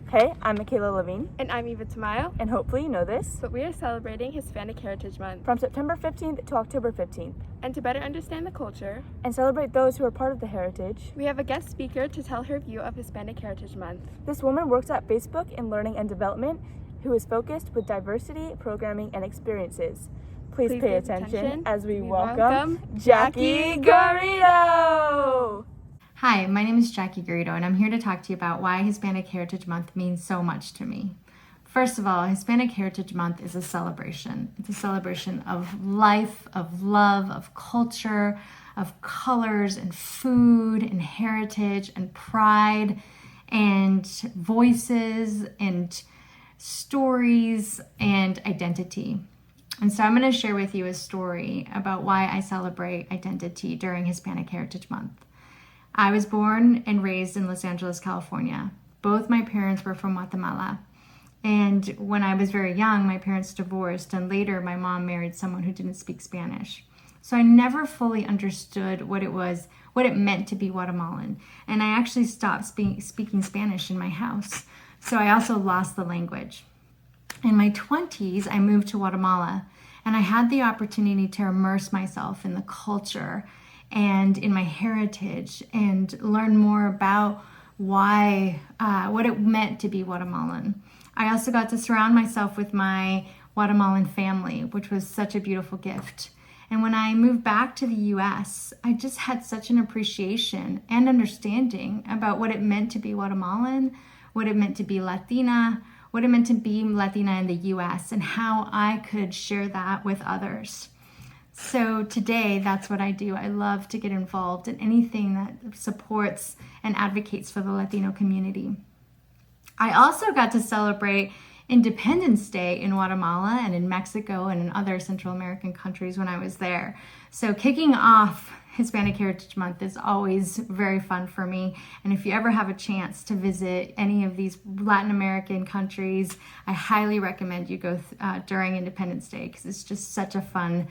Hey, I'm Michaela Levine. And I'm Eva Tamayo. And hopefully you know this. But we are celebrating Hispanic Heritage Month. From September 15th to October 15th. And to better understand the culture and celebrate those who are part of the heritage, we have a guest speaker to tell her view of Hispanic Heritage Month. This woman works at Facebook in Learning and Development, who is focused with diversity, programming, and experiences. Please pay attention as we welcome Jackie Garrido! Hi, my name is Jackie Garrido, and I'm here to talk to you about why Hispanic Heritage Month means so much to me. First of all, Hispanic Heritage Month is a celebration. It's a celebration of life, of love, of culture, of colors and food and heritage and pride and voices and stories and identity. And so I'm going to share with you a story about why I celebrate identity during Hispanic Heritage Month. I was born and raised in Los Angeles, California. Both my parents were from Guatemala. And when I was very young, my parents divorced, and later my mom married someone who didn't speak Spanish. So I never fully understood what it meant to be Guatemalan. And I actually stopped speaking Spanish in my house. So I also lost the language. In my 20s, I moved to Guatemala, and I had the opportunity to immerse myself in the culture and in my heritage and learn more about what it meant to be Guatemalan. I also got to surround myself with my Guatemalan family, which was such a beautiful gift. And when I moved back to the US, I just had such an appreciation and understanding about what it meant to be Guatemalan, what it meant to be Latina, what it meant to be Latina in the US, and how I could share that with others. So today, that's what I do. I love to get involved in anything that supports and advocates for the Latino community. I also got to celebrate Independence Day in Guatemala and in Mexico and in other Central American countries when I was there. So kicking off Hispanic Heritage Month is always very fun for me. And if you ever have a chance to visit any of these Latin American countries, I highly recommend you go during Independence Day, because it's just such a fun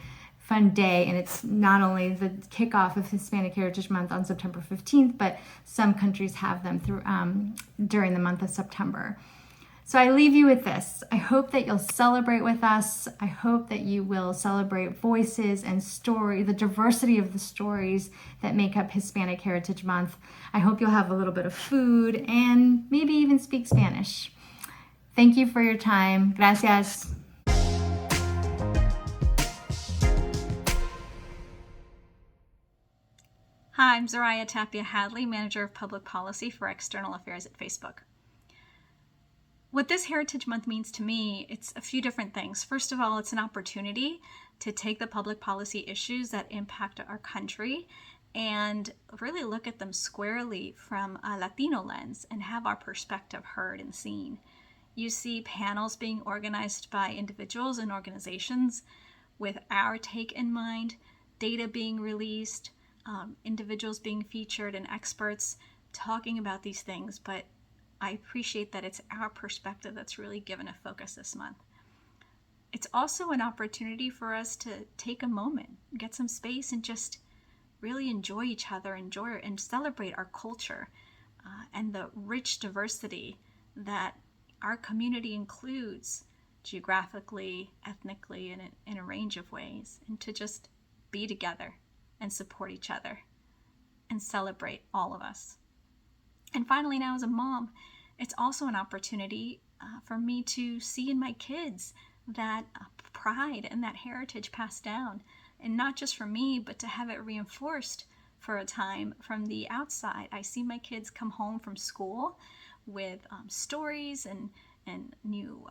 day, and it's not only the kickoff of Hispanic Heritage Month on September 15th, but some countries have them through during the month of September. So I leave you with this. I hope that you'll celebrate with us. I hope that you will celebrate voices and story, the diversity of the stories that make up Hispanic Heritage Month. I hope you'll have a little bit of food and maybe even speak Spanish. Thank you for your time. Gracias. Hi, I'm Zariah Tapia Hadley, Manager of Public Policy for External Affairs at Facebook. What this Heritage Month means to me, it's a few different things. First of all, it's an opportunity to take the public policy issues that impact our country and really look at them squarely from a Latino lens and have our perspective heard and seen. You see panels being organized by individuals and organizations with our take in mind, data being released, individuals being featured, and experts talking about these things, but I appreciate that it's our perspective that's really given a focus this month. It's also an opportunity for us to take a moment, get some space, and just really enjoy each other, enjoy and celebrate our culture and the rich diversity that our community includes geographically, ethnically, and in a range of ways, and to just be together and support each other and celebrate all of us. And finally, now as a mom, it's also an opportunity for me to see in my kids that pride and that heritage passed down, and not just from me, but to have it reinforced for a time from the outside. I see my kids come home from school with stories and new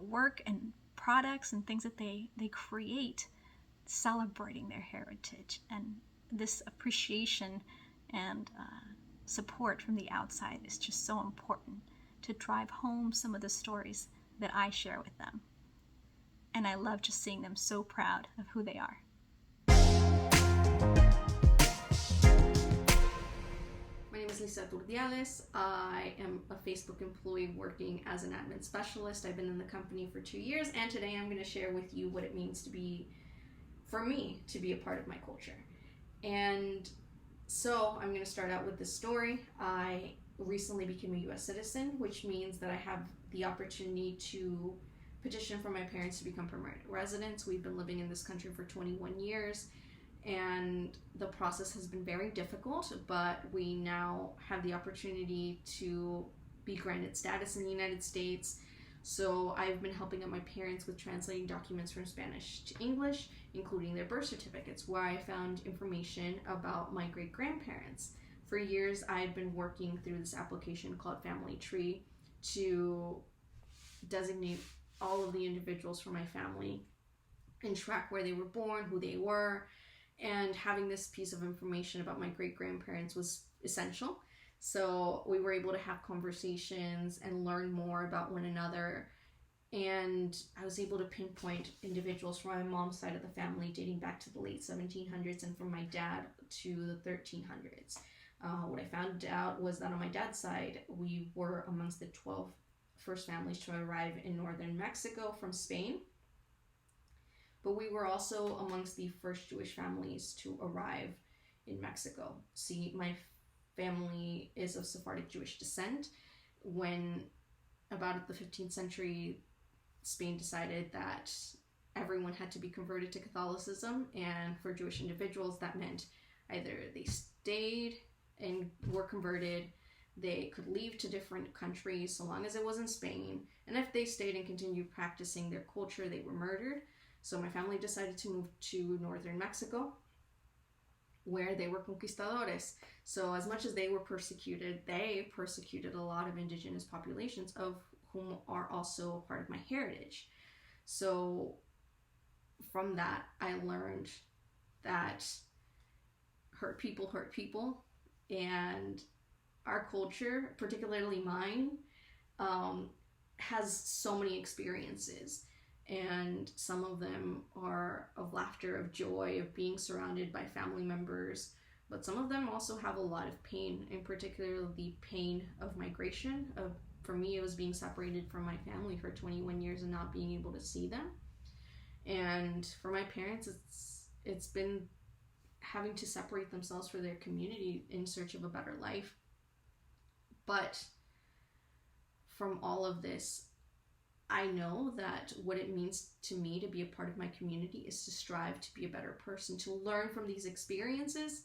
work and products and things that they create, celebrating their heritage. And this appreciation and support from the outside is just so important to drive home some of the stories that I share with them. And I love just seeing them so proud of who they are. My name is Lisa Turdiales. I am a Facebook employee working as an admin specialist. I've been in the company for 2 years, and today I'm going to share with you what it means for me to be a part of my culture. And so I'm going to start out with this story. I recently became a U.S. citizen, which means that I have the opportunity to petition for my parents to become permanent residents. We've been living in this country for 21 years, and the process has been very difficult, but we now have the opportunity to be granted status in the United States. So I've been helping out my parents with translating documents from Spanish to English, including their birth certificates, where I found information about my great-grandparents. For years, I've been working through this application called Family Tree to designate all of the individuals from my family and track where they were born, who they were, and having this piece of information about my great-grandparents was essential. So we were able to have conversations and learn more about one another. And I was able to pinpoint individuals from my mom's side of the family dating back to the late 1700s and from my dad to the 1300s. What I found out was that on my dad's side, we were amongst the 12 first families to arrive in northern Mexico from Spain. But we were also amongst the first Jewish families to arrive in Mexico. See, my family is of Sephardic Jewish descent. When about the 15th century, Spain decided that everyone had to be converted to Catholicism, and for Jewish individuals that meant either they stayed and were converted, they could leave to different countries so long as it wasn't Spain, and if they stayed and continued practicing their culture, they were murdered. So my family decided to move to northern Mexico, where they were conquistadores. So as much as they were persecuted, they persecuted a lot of indigenous populations, of whom are also a part of my heritage. So from that, I learned that hurt people, and our culture, particularly mine, has so many experiences. And some of them are of laughter, of joy, of being surrounded by family members. But some of them also have a lot of pain, in particular the pain of migration. For me, it was being separated from my family for 21 years and not being able to see them. And for my parents, it's been having to separate themselves from their community in search of a better life. But from all of this, I know that what it means to me to be a part of my community is to strive to be a better person, to learn from these experiences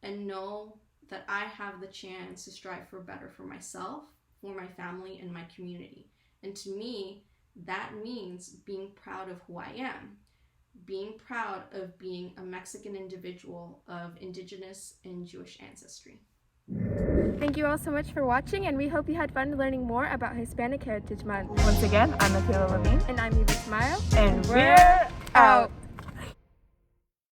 and know that I have the chance to strive for better for myself, for my family, and my community. And to me, that means being proud of who I am, being proud of being a Mexican individual of indigenous and Jewish ancestry. Thank you all so much for watching, and we hope you had fun learning more about Hispanic Heritage Month. Once again, I'm Michaela Levine. And I'm Eva Smile. And we're